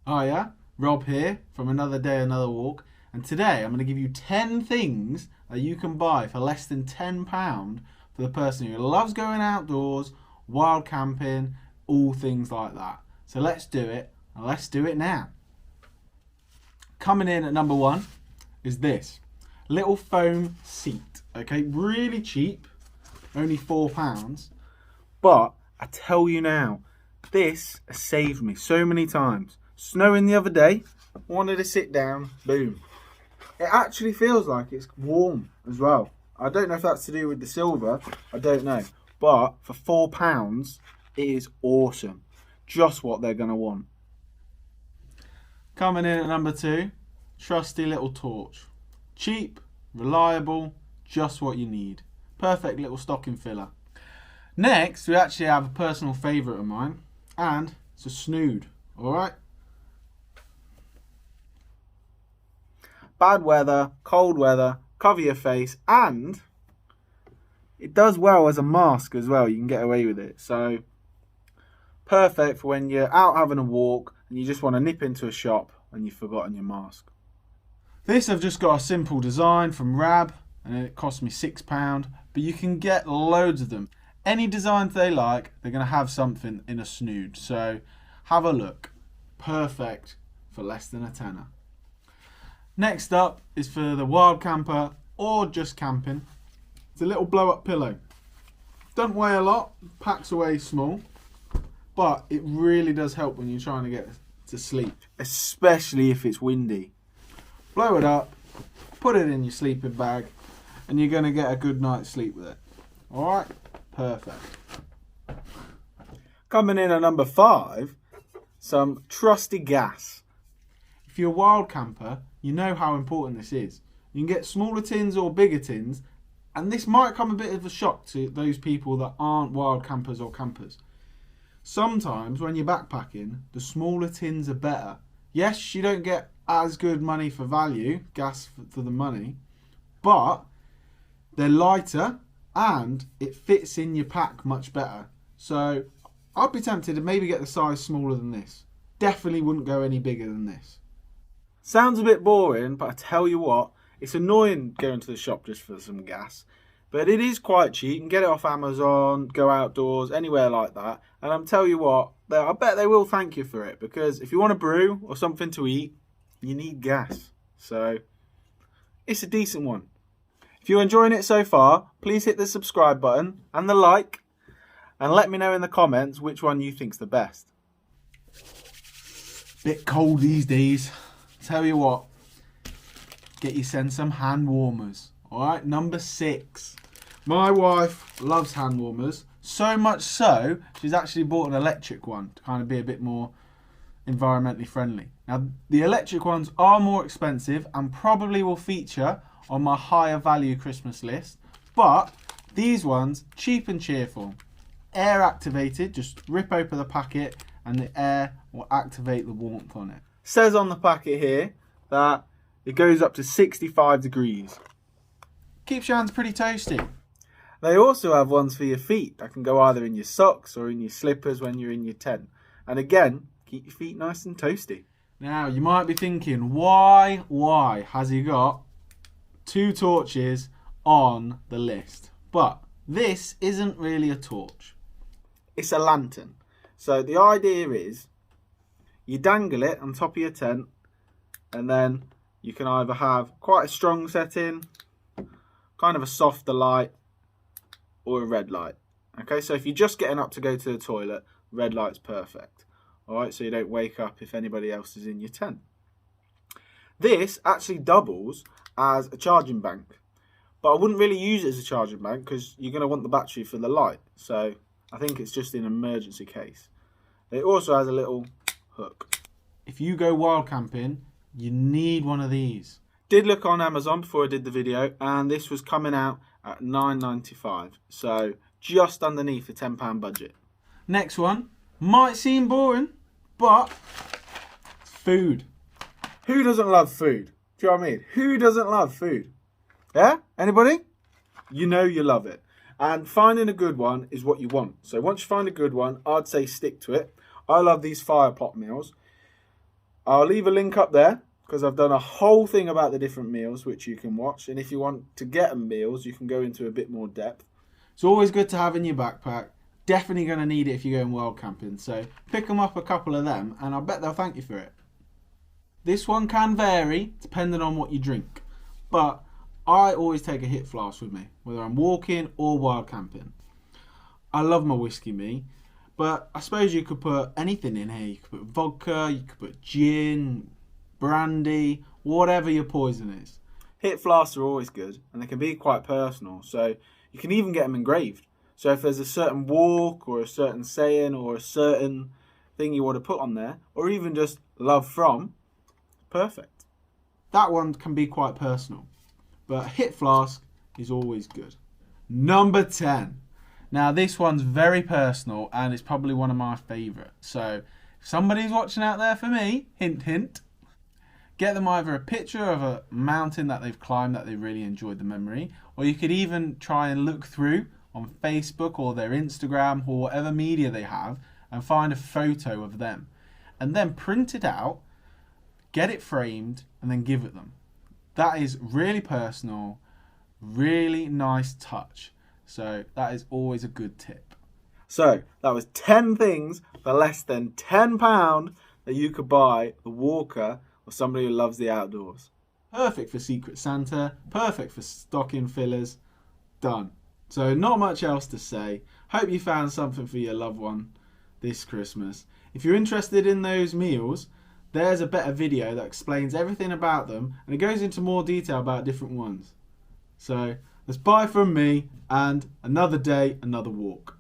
Oh yeah, Rob here from Another Day, Another Walk. And today I'm going to give you 10 things that you can buy for less than £10 for the person who loves going outdoors, wild camping, all things like that. So let's do it, and let's do it now. Coming in at number one is this little foam seat. Okay, really cheap, only £4. But I tell you now, this has saved me so many times. Snowing the other day, wanted to sit down, boom. It actually feels like it's warm as well. I don't know if that's to do with the silver, I don't know. But for £4, it is awesome. Just what they're going to want. Coming in at number two, trusty little torch. Cheap, reliable, just what you need. Perfect little stocking filler. Next, we actually have a personal favourite of mine, and it's a Snood, alright? Bad weather, cold weather, cover your face, and it does well as a mask as well. You can get away with it. So, perfect for when you're out having a walk and you just want to nip into a shop and you've forgotten your mask. This I've just got a simple design from Rab, and it cost me £6, but you can get loads of them. Any designs they like, they're going to have something in a Snood. So have a look. Perfect for less than a tenner. Next up is for the wild camper or just camping. It's a little blow up pillow. Doesn't weigh a lot, packs away small, but it really does help when you're trying to get to sleep, especially if it's windy. Blow it up, put it in your sleeping bag, and you're going to get a good night's sleep with it. Alright? Perfect. Coming in at number 5, some trusty gas. If you're a wild camper, you know how important this is. You can get smaller tins or bigger tins, and this might come a bit of a shock to those people that aren't wild campers or campers. Sometimes when you're backpacking, the smaller tins are better. Yes, you don't get as good money for value, gas for the money, but they're lighter and it fits in your pack much better. So I'd be tempted to maybe get the size smaller than this. Definitely wouldn't go any bigger than this. Sounds a bit boring, but I tell you what, it's annoying going to the shop just for some gas. But it is quite cheap. You can get it off Amazon, go outdoors, anywhere like that. And I'm telling you what, I bet they will thank you for it. Because if you want a brew or something to eat, you need gas. So it's a decent one. If you're enjoying it so far, please hit the subscribe button and the like. And let me know in the comments which one you think's the best. Bit cold these days. Tell you what, get yourself some hand warmers. Alright, number 6. My wife loves hand warmers. So much so, she's actually bought an electric one to kind of be a bit more environmentally friendly. Now, the electric ones are more expensive and probably will feature on my higher value Christmas list. But these ones, cheap and cheerful. Air activated, just rip open the packet and the air will activate the warmth on it. Says on the packet here that it goes up to 65 degrees. Keeps your hands pretty toasty. They also have ones for your feet that can go either in your socks or in your slippers when you're in your tent. And again, keep your feet nice and toasty. Now, you might be thinking, why has he got 2 torches on the list? But this isn't really a torch. It's a lantern. So the idea is, you dangle it on top of your tent, and then you can either have quite a strong setting, kind of a softer light, or a red light. Okay, so if you're just getting up to go to the toilet, red light's perfect. Alright, so you don't wake up if anybody else is in your tent. This actually doubles as a charging bank. But I wouldn't really use it as a charging bank because you're going to want the battery for the light. So I think it's just in an emergency case. It also has a little hook. If you go wild camping, you need one of these. Did look on Amazon before I did the video, and this was coming out at $9.95. So just underneath the £10 budget. Next one might seem boring, but food. Who doesn't love food? Do you know what I mean? Who doesn't love food? Yeah? Anybody? You know you love it. And finding a good one is what you want. So once you find a good one, I'd say stick to it. I love these fire pot meals. I'll leave a link up there because I've done a whole thing about the different meals which you can watch. And if you want to get them meals, you can go into a bit more depth. It's always good to have in your backpack. Definitely going to need it if you're going wild camping. So pick them up, a couple of them, and I bet they'll thank you for it. This one can vary depending on what you drink. But I always take a hit flask with me, whether I'm walking or wild camping. I love my whiskey, me. But I suppose you could put anything in here. You could put vodka, you could put gin, brandy, whatever your poison is. Hit flasks are always good, and they can be quite personal. So you can even get them engraved. So if there's a certain walk or a certain saying or a certain thing you want to put on there, or even just love from, perfect. That one can be quite personal. But a hit flask is always good. Number 10. Now this one's very personal and it's probably one of my favourite. So if somebody's watching out there for me, hint hint, get them either a picture of a mountain that they've climbed that they really enjoyed the memory, or you could even try and look through on Facebook or their Instagram or whatever media they have and find a photo of them. And then print it out, get it framed and then give it them. That is really personal, really nice touch. So that is always a good tip. So that was 10 things for less than £10 that you could buy a walker or somebody who loves the outdoors. Perfect for Secret Santa, perfect for stocking fillers, done. So not much else to say. Hope you found something for your loved one this Christmas. If you're interested in those meals, there's a better video that explains everything about them and it goes into more detail about different ones. So that's bye from me and another day, another walk.